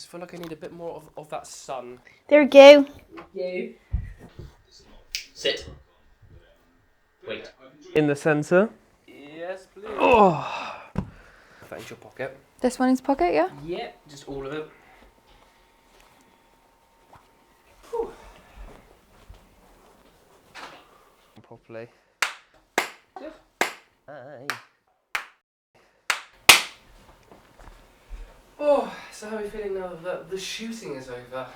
just feel like I need a bit more of that sun. There we go. You. Sit. Wait. In the centre. Yes, please. Oh. That into your pocket. This one is pocket, yeah? Yeah, just all of it. Properly. Good. Aye. Oh, so how are you feeling now that the shooting is over?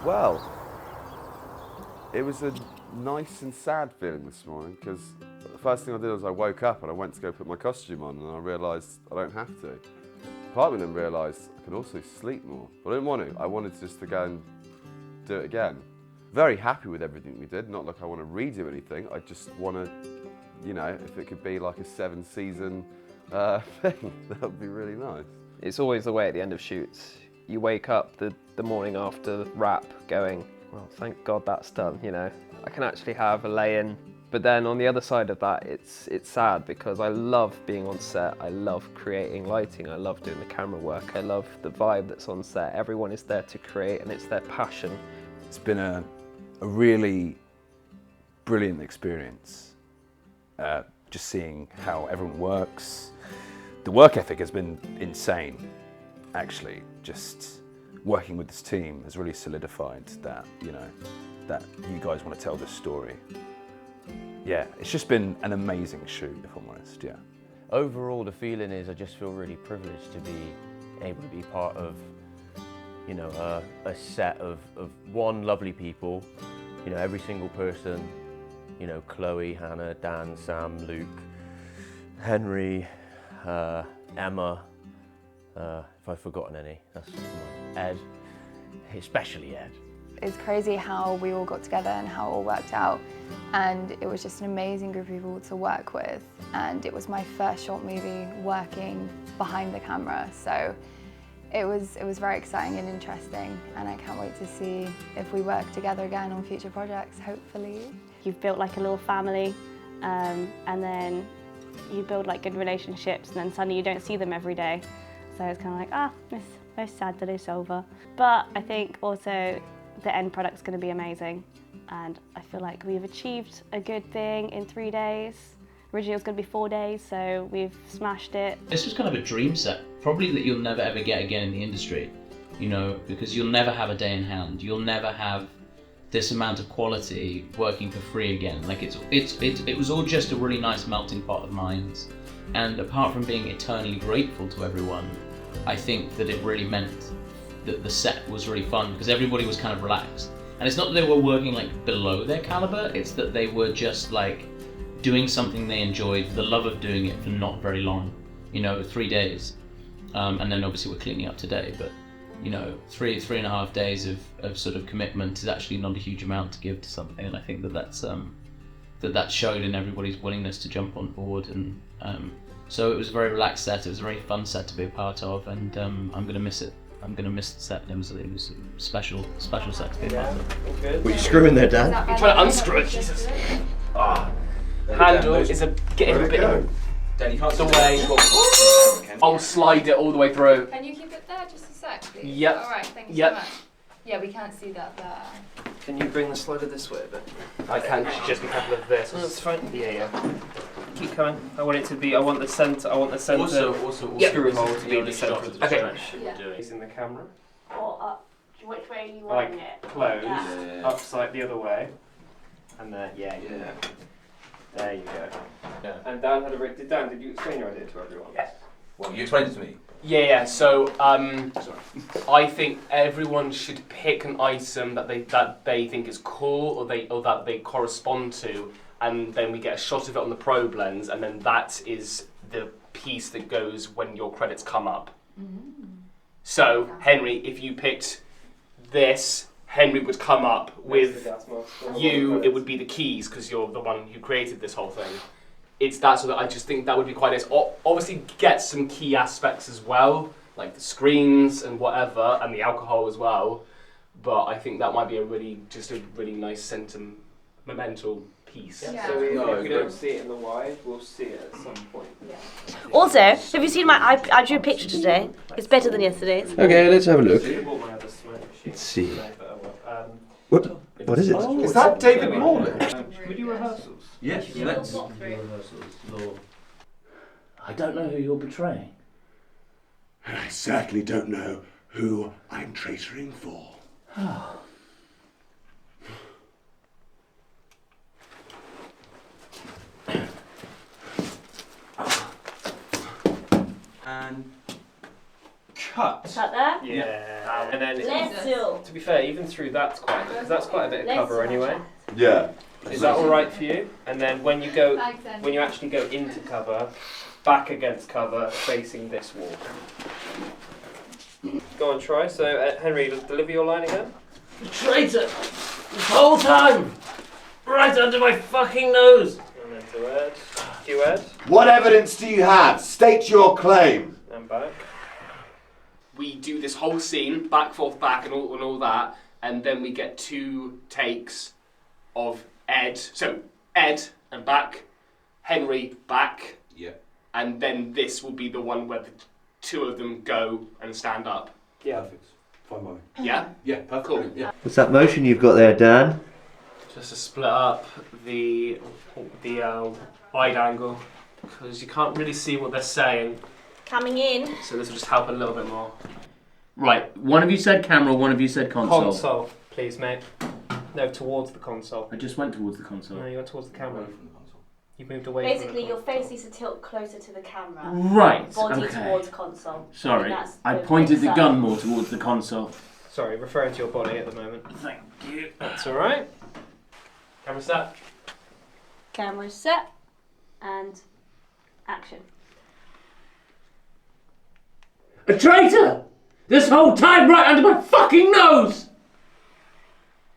Well, it was a nice and sad feeling this morning because the first thing I did was I woke up and I went to go put my costume on and I realised I don't have to. Part of me then realised I could also sleep more, but I didn't want to. I wanted just to go and do it again. Very happy with everything we did, not like I want to redo anything, I just want to, you know, if it could be like a 7-season thing, that would be really nice. It's always the way at the end of shoots. You wake up the morning after the wrap going, well, thank God that's done, you know. I can actually have a lay-in. But then on the other side of that, it's sad because I love being on set. I love creating lighting. I love doing the camera work. I love the vibe that's on set. Everyone is there to create and it's their passion. It's been a really brilliant experience. Just seeing how everyone works. The work ethic has been insane. Actually, just working with this team has really solidified that, you know, that you guys want to tell this story. Yeah, it's just been an amazing shoot, if I'm honest, yeah. Overall, the feeling is I just feel really privileged to be able to be part of, you know, a set of one, lovely people, you know, every single person, you know, Chloe, Hannah, Dan, Sam, Luke, Henry, Emma, if I've forgotten any, that's Ed, especially Ed. It's crazy how we all got together and how it all worked out, and it was just an amazing group of people to work with, and it was my first short movie working behind the camera, so it was very exciting and interesting, and I can't wait to see if we work together again on future projects, hopefully. You've built like a little family, and then you build like good relationships, and then suddenly you don't see them every day. So it's kind of like, it's very sad that it's over. But I think also the end product's going to be amazing. And I feel like we've achieved a good thing in 3 days. Originally it was going to be 4 days, so we've smashed it. This was kind of a dream set, probably that you'll never ever get again in the industry, you know, because you'll never have a day in hand. You'll never have this amount of quality working for free again. Like it was all just a really nice melting pot of minds. And apart from being eternally grateful to everyone, I think that it really meant that the set was really fun because everybody was kind of relaxed. And it's not that they were working like below their caliber, it's that they were just like doing something they enjoyed, the love of doing it for not very long, you know, 3 days. And then obviously we're cleaning up today, but you know, three and a half days of sort of commitment is actually not a huge amount to give to something. And I think that that showed in everybody's willingness to jump on board. And so it was a very relaxed set, it was a very fun set to be a part of, and I'm going to miss it. I'm going to miss the set. It was a special set to be a part of. Were you screwing there, Dan? I'm trying to unscrew it, Jesus. Handle is getting a bit the way. I'll slide it all the way through. Can you keep it there just a sec, please? Yep. Alright, thank you Yep. so much. Yeah, we can't see that there. Can you bring the slider this way a bit? I can, just be careful of this. That's fine. Yeah. Keep coming. I want it to be, I want the centre Also, screw hole to be the centre of the stretch. Yeah. Facing the camera. Or up Which way are you Like wanting it? close, Yeah. upside the other way, and then yeah. There you go. Yeah. And Dan had a Dan, did you explain your idea to everyone? Yes. Well, you explained it to me. Yeah. So I think everyone should pick an item that they think is cool or that they correspond to, and then we get a shot of it on the probe lens, and then that is the piece that goes when your credits come up. So Henry, if you picked this, Henry would come up with you. It would be the keys because you're the one who created this whole thing. It's that sort of. I just think that would be quite nice. Obviously, get some key aspects as well, like the screens and whatever, and the alcohol as well. But I think that might be a really nice sentimental piece. Yeah. So if we don't see it in the wide, we'll see it at some point. Yeah. Also, have you seen my? I drew a picture today. It's better than yesterday's. Okay, let's have a look. Let's see. What is it? Is that David Morley? Should we do rehearsals? Yes, let's. I don't know who you're betraying. And I certainly don't know who I'm traitoring for. And cut. Is that there? Yeah. And then Let's do. to be fair, even through that's quite a bit of Let's cover do. anyway. Yeah. Is that all right for you? And then when you actually go into cover, back against cover, facing this wall. Go on, try. So Henry, deliver your line again. Traitor! This whole time! Right under my fucking nose! And then to Ed. Cue Ed. What evidence do you have? State your claim. And back. We do this whole scene, back, forth, back, and all that, and then we get 2 takes of Ed. So Ed and back, Henry back, Yeah. and then this will be the one where the 2 of them go and stand up. Yeah. Perfect. Fine by me. Yeah? Yeah, perfect. Cool. Yeah. What's that motion you've got there, Dan? Just to split up the wide angle, because you can't really see what they're saying. Coming in. So this will just help a little bit more. Right, one of you said camera, one of you said console. Console, please, mate. No, towards the console. I just went towards the console. No, you went towards the camera. Away from the console. You moved away Basically, from your the face console. needs to tilt closer to the camera. Right, Body okay. towards console. Sorry, That's I the pointed the mix-up. gun more towards the console. Sorry, referring to your body at the moment. Thank you. That's alright. Camera set. Camera set. And action. A traitor! This whole time right under my fucking nose!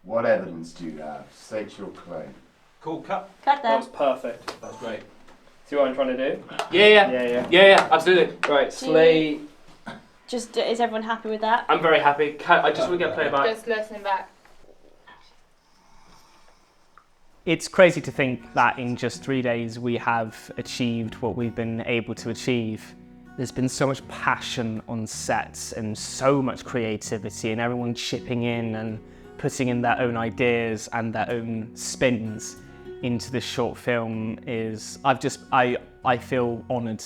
What evidence do you have? State your claim. Cool, cut. Cut That there. was perfect. That's great. See what I'm trying to do? Yeah, absolutely. Right, Slay. Just, is everyone happy with that? I'm very happy. I just want to get playback. Just listening back. It's crazy to think that in just 3 days we have achieved what we've been able to achieve. There's been so much passion on sets and so much creativity and everyone chipping in and putting in their own ideas and their own spins into this short film is, I feel honoured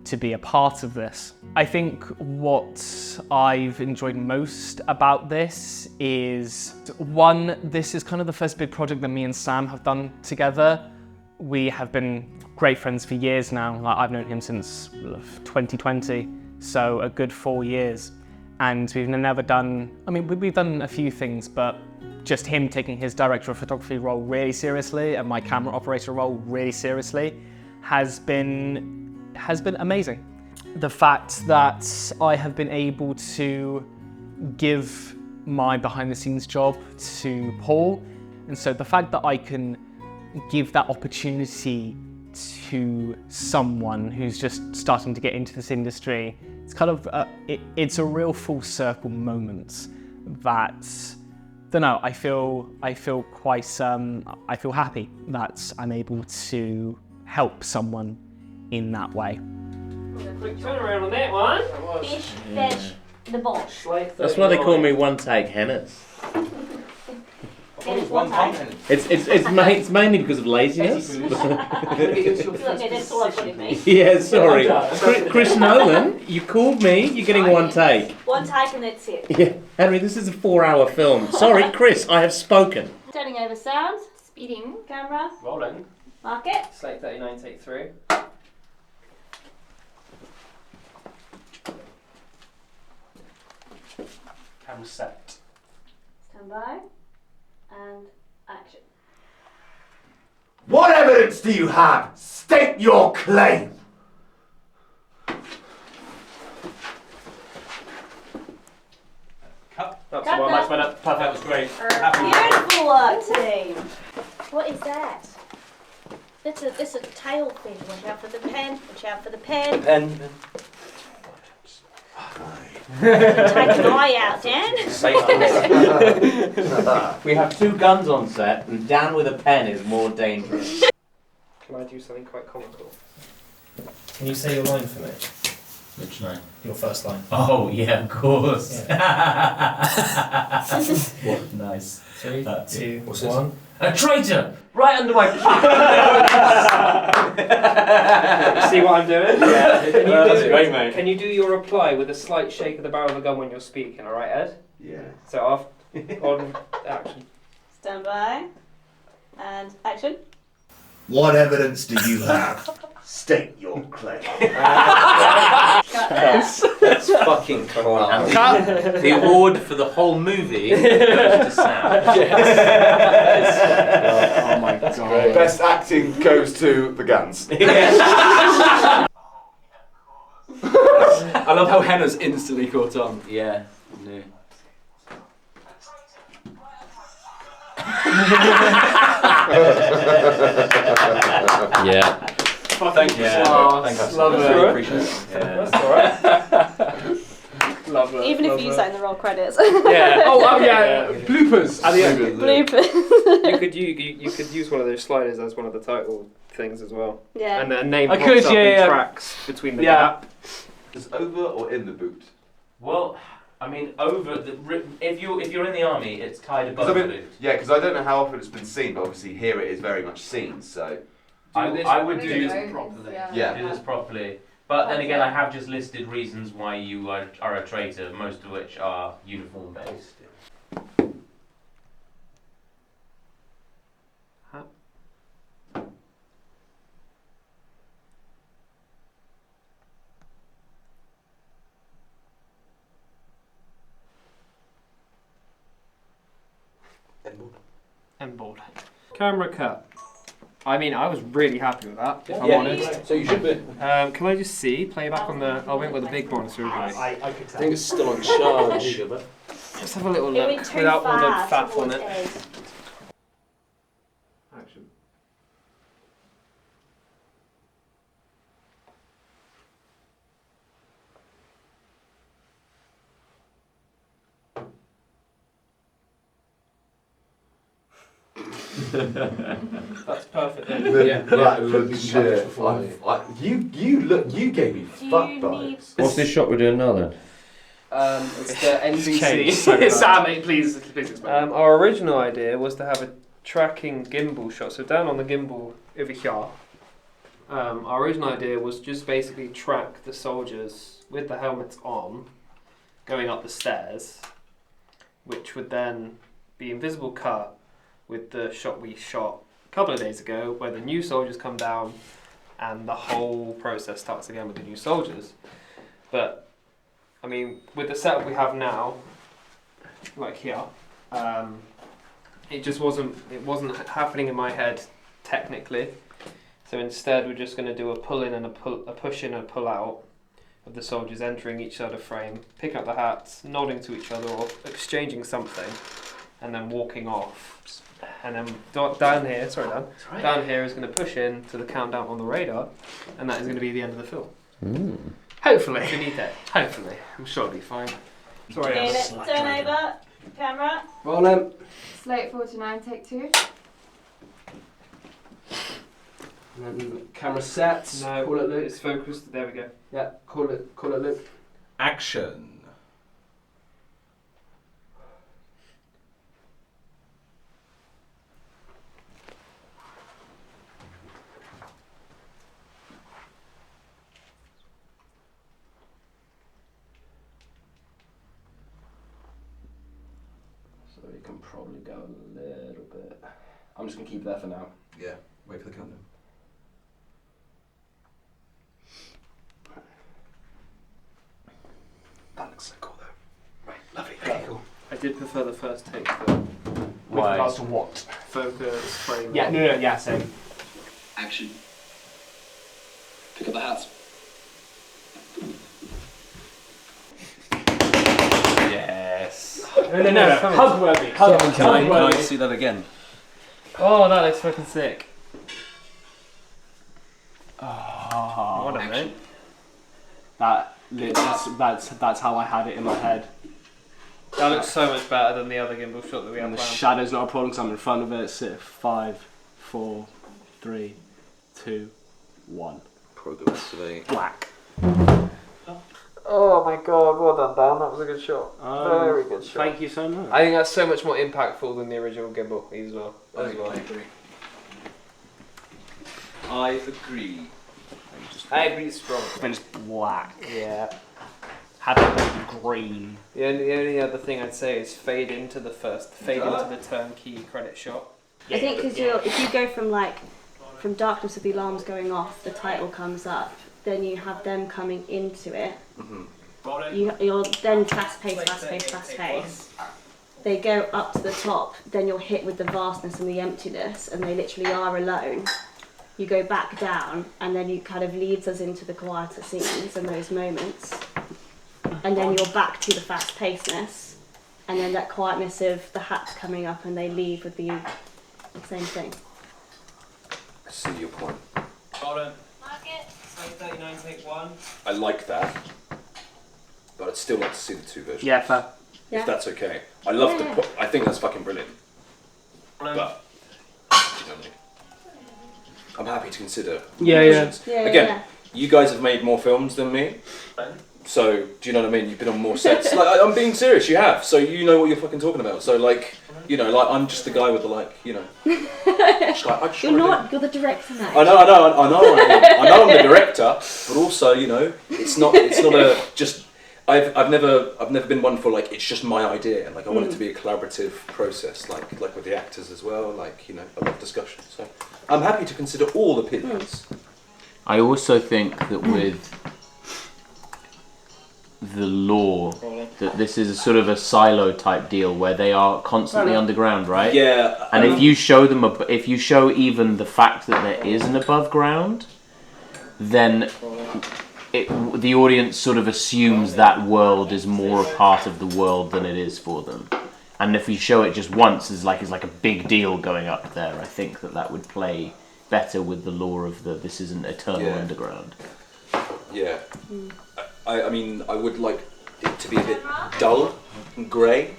to be a part of this. I think what I've enjoyed most about this is, one, this is kind of the first big project that me and Sam have done together. We have been great friends for years now. Like, I've known him since 2020, so a good 4 years. And we've never done, I mean, we've done a few things, but just him taking his director of photography role really seriously and my camera operator role really seriously has been amazing. The fact that I have been able to give my behind the scenes job to Paul, and so the fact that I can give that opportunity to someone who's just starting to get into this industry, it's kind of it's a real full circle moment that, don't know, I feel quite I feel happy that I'm able to help someone in that way. Quick turnaround on that one. Fish, veg, the bosh. That's why they call me one take Hennis. one time. It's mainly because of laziness. That's all I've got in me. Yeah, sorry. Chris Nolan, you called me. You're getting one take. One take and that's it. Yeah, Henry, this is a 4-hour film. Sorry, Chris, I have spoken. Turning over sound. Speeding. Camera. Rolling. Mark it. Slate 39, take 3. Camera set. Stand by. And action. What evidence do you have? State your claim. Cut. Cut That's one that. much better. Perfect. That was great. Beautiful work, team. What is that? It's a tail fin. Watch out for the pen. Watch out for the pen. Pen. Take an eye out, Dan. We have 2 guns on set, and Dan with a pen is more dangerous. Can I do something quite comical? Can you say your line for me? Which line? Your first line. Oh yeah, of course. What? Nice. 3, That's 2, What's 1. A traitor! Right under my. See what I'm doing? Yeah. That's great, mate. Can you do your reply with a slight shake of the barrel of the gun when you're speaking, alright, Ed? Yeah. So off, on, action. Stand by. And action. What evidence do you have? State your claim. That's fucking class. Cut. The award for the whole movie goes to Sam. Oh my god. Best acting goes to the guns. I love how Henna's instantly caught on. Yeah. Yeah. Thank you. Thank you. Love it. Appreciate it. That's alright. Love it. Even if you use that in the roll credits. Yeah. Oh yeah. Bloopers at the end. Bloopers. You could use one of those sliders as one of the title things as well. Yeah. And then name I pops could, up yeah. in tracks between the gap. Is over or in the boot? Well, I mean, over the if you're in the army, it's tied above the boot. Yeah, because I don't know how often it's been seen, but obviously here it is very much seen. So I would do this properly. Yeah. Do this properly. But then again, I have just listed reasons why you are a traitor, most of which are uniform based. Endboard. Camera cut. I mean, I was really happy with that, if I'm honest. So you should be. Can I just see? Play back on the... I went with the big monitor, everybody. I think it's still on charge. Just have a little It look went too without all the far faff on towards it. Ed. Action. That's perfect. Yeah. That looks shit. You gave me fuck vibes. What's this shot we're doing now then? It's the NBC. changed so much. Sam, please explain. Our original idea was to have a tracking gimbal shot. So down on the gimbal over here, our original idea was just basically track the soldiers with the helmets on, going up the stairs, which would then be invisible cut with the shot we shot a couple of days ago, where the new soldiers come down and the whole process starts again with the new soldiers. But I mean, with the setup we have now, like here, it just wasn't happening in my head technically. So instead, we're just going to do a pull in and a push in and a pull out of the soldiers entering each other frame, picking up the hats, nodding to each other or exchanging something, and then walking off. And then down here, down here is going to push in to the countdown on the radar, and that is going to be the end of the film. Hopefully. Finite. Hopefully. I'm sure it'll be fine. Sorry. Okay, let's turn over. Camera. Roll him. Slate 49, take 2. And then camera set. No, Call it Luke. it's focused. There we go. Yeah, call it Luke. So you can probably go a little bit. I'm just going to keep it there for now. Yeah, wait for the countdown. That looks so cool though. Right, lovely, very cool. I did prefer the first take though. With regards to what? Focus, frame. Yeah, no, yeah, same. Action. Pick up the hats. Yes. No. Hug-worthy. Can I see that again? Oh, that looks fucking sick. Oh, what a minute. That's how I had it in my head. That looks so much better than the other gimbal shot that we had And the planned. shadow's not a problem because I'm in front of it. Sit 5, 4, 3, 2, 1. Progressively. Black. Oh my god, well done, Dan. That was a good shot. Very good shot. Thank you so much. I think that's so much more impactful than the original gimbal as well. I agree. I agree. I agree strong. Then it's black. Yeah. Had to be green. The only other thing I'd say is fade into the turnkey credit shot. I think because if you go from Darkness of the Alarms going off, the title comes up, then you have them coming into it. You're then fast pace. They go up to the top, then you're hit with the vastness and the emptiness, and they literally are alone. You go back down, and then you kind of leads us into the quieter scenes and those moments. And then you're back to the fast pacedness, and then that quietness of the hats coming up, and they leave with the same thing. I see your point. Hold on. Mark it. 39, take 1. I like that, but I'd still like to see the two versions. Yeah, fair. If that's okay. I love I think that's fucking brilliant. But, you know what I mean? I'm happy to consider versions. Again, you guys have made more films than me. So, do you know what I mean? You've been on more sets. Like, I'm being serious, you have. So you know what you're fucking talking about. So like, you know, like I'm just the guy with the You're the director now. I know I'm the director, but also, you know, it's not a just. I've never been one for like it's just my idea. Like I want it to be a collaborative process, like with the actors as well. Like, you know, I love discussion. So I'm happy to consider all opinions. I also think that with the lore, that this is a sort of a silo type deal where they are constantly underground, right? Yeah. And if you show them, if you show even the fact that there is an above ground, then the audience sort of assumes that world is more a part of the world than it is for them. And if you show it just once, it's like a big deal going up there. I think that would play better with the lore of this isn't eternal underground. Yeah. I mean, I would like it to be a bit dull and grey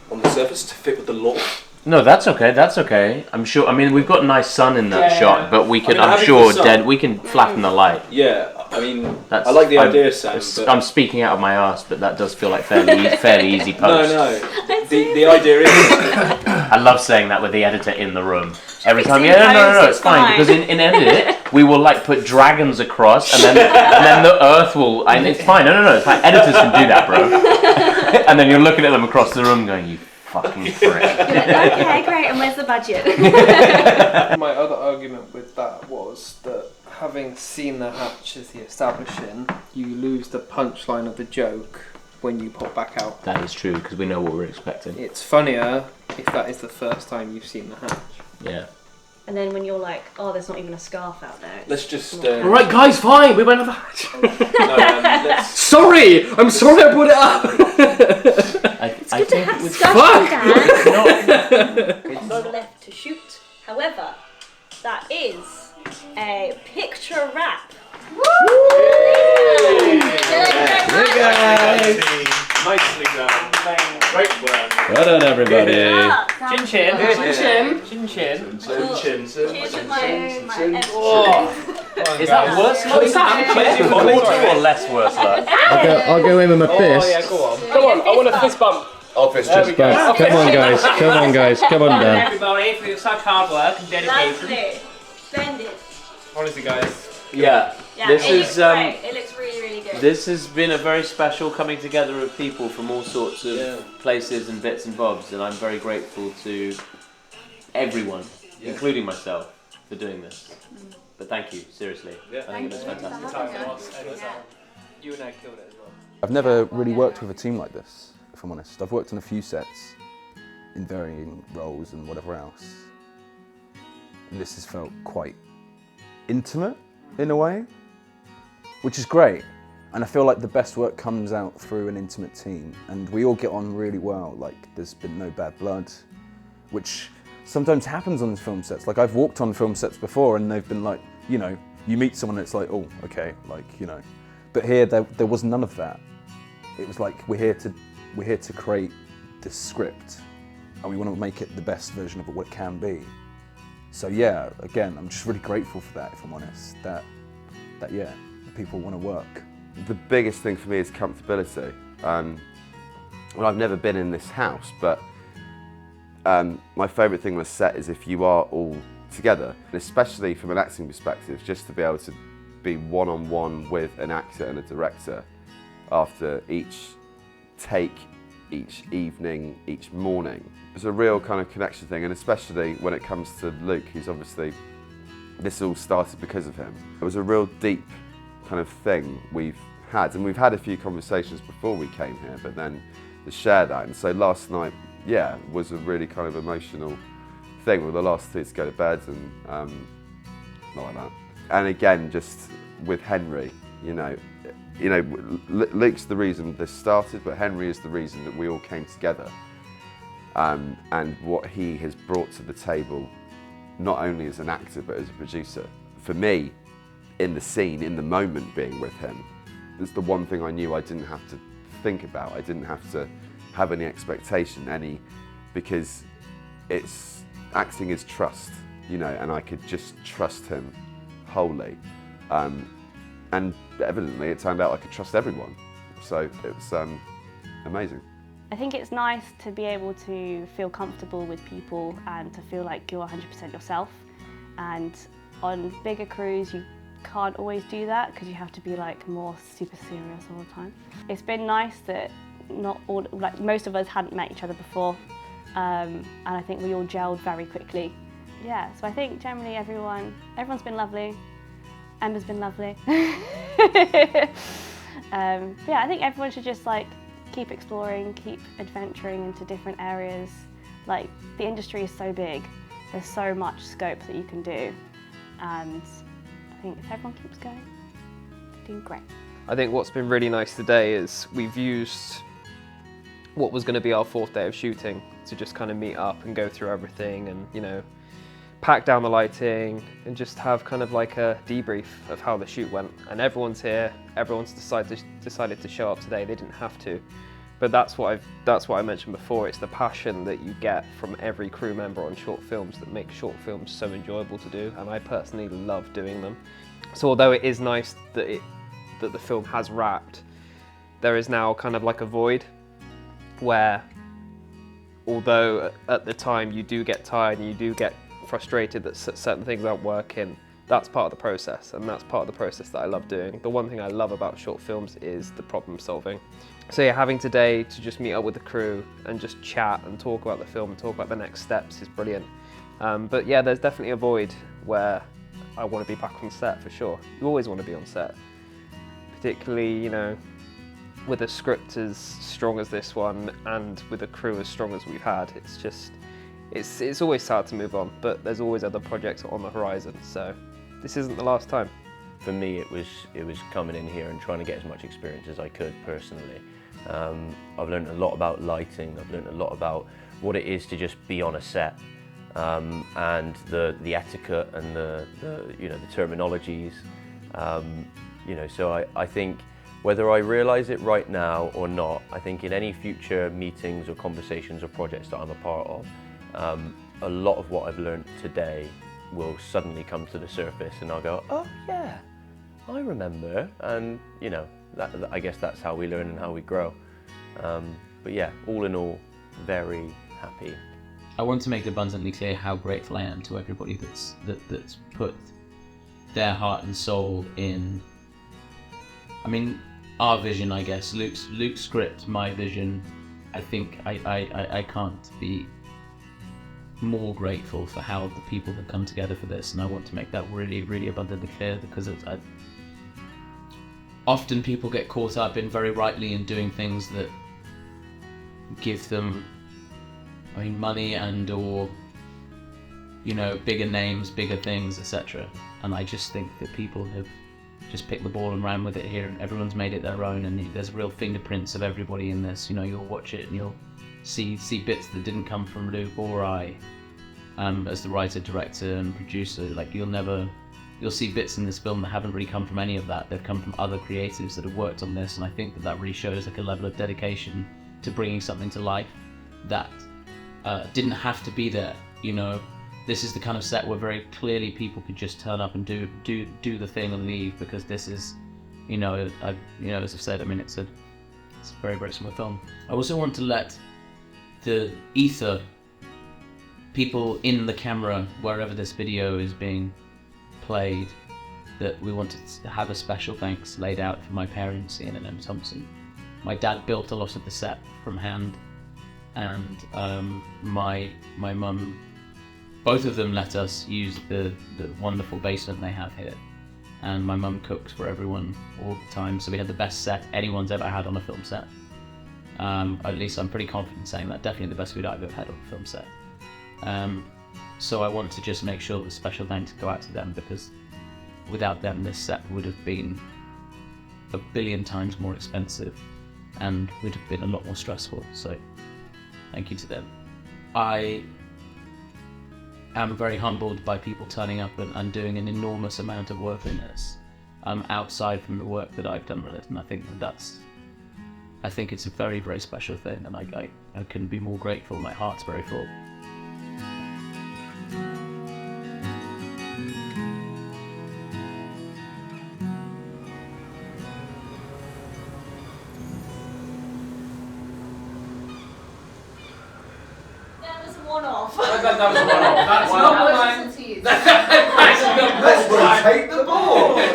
on the surface to fit with the lore. No, that's okay. That's okay. I'm sure. I mean, we've got nice sun in that shot, but we can. I mean, I'm sure we can flatten the light. Yeah, I mean, I like the idea, Sam. I'm speaking out of my arse, but that does feel like fairly easy post. No. The idea is. I love saying that with the editor in the room. Every time, no, it's fine because in edit we will like put dragons across, and then the earth will. And it's fine. No, it's fine. Editors can do that, bro. And then you're looking at them across the room, going, "You fucking prick." Okay, great. And where's the budget? My other argument with that was that having seen the hatch as the establishing, you lose the punchline of the joke when you pop back out. That is true because we know what we're expecting. It's funnier if that is the first time you've seen the hatch. Yeah. And then when you're like, oh, there's not even a scarf out there. Let's just. Alright, guys, fine. We went over the hatch. Sorry, I'm sorry I brought it up. It's good to have discussion, Dan. It's left to shoot. However, that is a picture wrap. Nicely done. Great work. Well done, everybody. Chin chin. Is that worse luck? Is that or less worse luck? I'll go in with my fist. Oh yeah, go on. Come on, I want a fist bump. I'll fist bump. Come on, guys. Come on, Dan. Everybody for such hard work and dedication. Lovely. Splendid. Honestly, guys. Yeah. Yeah, This it looks is, great. It looks really, really good. This has been a very special coming together of people from all sorts of places and bits and bobs, and I'm very grateful to everyone, including myself, for doing this. But thank you, seriously. I think it was fantastic. You and I killed it as well. I've never really worked with a team like this, if I'm honest. I've worked on a few sets in varying roles and whatever else. And this has felt quite intimate in a way, which is great. And I feel like the best work comes out through an intimate team, and we all get on really well. Like, there's been no bad blood, which sometimes happens on film sets. Like, I've walked on film sets before and they've been like, you know, you meet someone and it's like, oh, okay, like, you know. But here, there was none of that. It was like, we're here to create this script, and we want to make it the best version of what it can be. So yeah, again, I'm just really grateful for that, if I'm honest, that yeah, people want to work. The biggest thing for me is comfortability. Well, I've never been in this house, but my favourite thing on a set is if you are all together, and especially from an acting perspective, just to be able to be one-on-one with an actor and a director after each take, each evening, each morning. It's a real kind of connection thing, and especially when it comes to Luke, who's obviously, this all started because of him. It was a real deep kind of thing we've had, and we've had a few conversations before we came here, but then to share that. And so last night, yeah, was a really kind of emotional thing. We were the last two to go to bed, and not like that. And again, just with Henry, you know, Luke's the reason this started, but Henry is the reason that we all came together. And what he has brought to the table, not only as an actor, but as a producer. For me, in the scene, in the moment being with him, it's the one thing I knew I didn't have to think about. I didn't have to have any expectation, because acting is trust, you know, and I could just trust him wholly. And evidently it turned out I could trust everyone. So it's amazing. I think it's nice to be able to feel comfortable with people and to feel like you're 100% yourself. And on bigger crews, you can't always do that because you have to be like more super serious all the time. It's been nice that not all, like most of us hadn't met each other before, and I think we all gelled very quickly. Yeah, so I think generally everyone's been lovely. Emma's been lovely. But yeah, I think everyone should just like keep exploring, keep adventuring into different areas. Like, the industry is so big, there's so much scope that you can do, and I think if everyone keeps going, they're doing great. I think what's been really nice today is we've used what was going to be our 4th day of shooting to just kind of meet up and go through everything, and, you know, pack down the lighting and just have kind of like a debrief of how the shoot went. And everyone's here, everyone's decided to show up today. They didn't have to, but that's what I mentioned before. It's the passion that you get from every crew member on short films that makes short films so enjoyable to do, and I personally love doing them. So although it is nice that the film has wrapped, there is now kind of like a void where, although at the time you do get tired and you do get frustrated that certain things aren't working, that's part of the process, and that's part of the process that I love doing. The one thing I love about short films is the problem solving. So yeah, having today to just meet up with the crew and just chat and talk about the film and talk about the next steps is brilliant. But yeah, there's definitely a void where I want to be back on set for sure. You always want to be on set, particularly, you know, with a script as strong as this one and with a crew as strong as we've had. It's just, it's always sad to move on, but there's always other projects on the horizon, so this isn't the last time. For me, it was coming in here and trying to get as much experience as I could personally. I've learned a lot about lighting. I've learned a lot about what it is to just be on a set, and the etiquette and the terminologies. You know, so I think whether I realise it right now or not, I think in any future meetings or conversations or projects that I'm a part of, a lot of what I've learned today will suddenly come to the surface, and I'll go, oh yeah, I remember. And you know, I guess that's how we learn and how we grow. But yeah, all in all, very happy. I want to make it abundantly clear how grateful I am to everybody that's put their heart and soul in, I mean, our vision, I guess, Luke's script, my vision. I think I can't be more grateful for how the people have come together for this, and I want to make that really, really abundantly clear, because often people get caught up in, very rightly, in doing things that give them, I mean, money and or, you know, bigger names, bigger things, etc. And I just think that people have just picked the ball and ran with it here, and everyone's made it their own, and there's real fingerprints of everybody in this. You know, you'll watch it and you'll see bits that didn't come from Luke or I, as the writer, director and producer. Like, you'll see bits in this film that haven't really come from any of that. They've come from other creatives that have worked on this, and I think that really shows like a level of dedication to bringing something to life that didn't have to be there. You know, this is the kind of set where very clearly people could just turn up and do the thing and leave, because this is, you know, as I've said, I mean, it's a very, very small film. I also want to let the ether people in the camera, wherever this video is being played, that we wanted to have a special thanks laid out for my parents, Ian and Em Thompson. My dad built a lot of the set from hand, and my mum, both of them let us use the wonderful basement they have here, and my mum cooked for everyone all the time, so we had the best set anyone's ever had on a film set. At least I'm pretty confident saying that, definitely the best food I've ever had on a film set. So I want to just make sure that special thanks go out to them, because without them this set would have been a billion times more expensive and would have been a lot more stressful, so thank you to them. I am very humbled by people turning up and doing an enormous amount of work in this, outside from the work that I've done with it, and I think it's a very, very special thing, and I couldn't be more grateful. My heart's very full. One-off. That was a one-off. That's not mine. Let's rotate the board.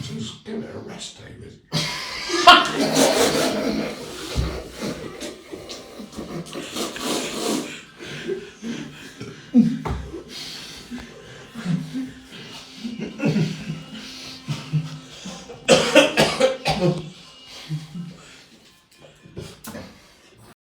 Just give it a rest, David.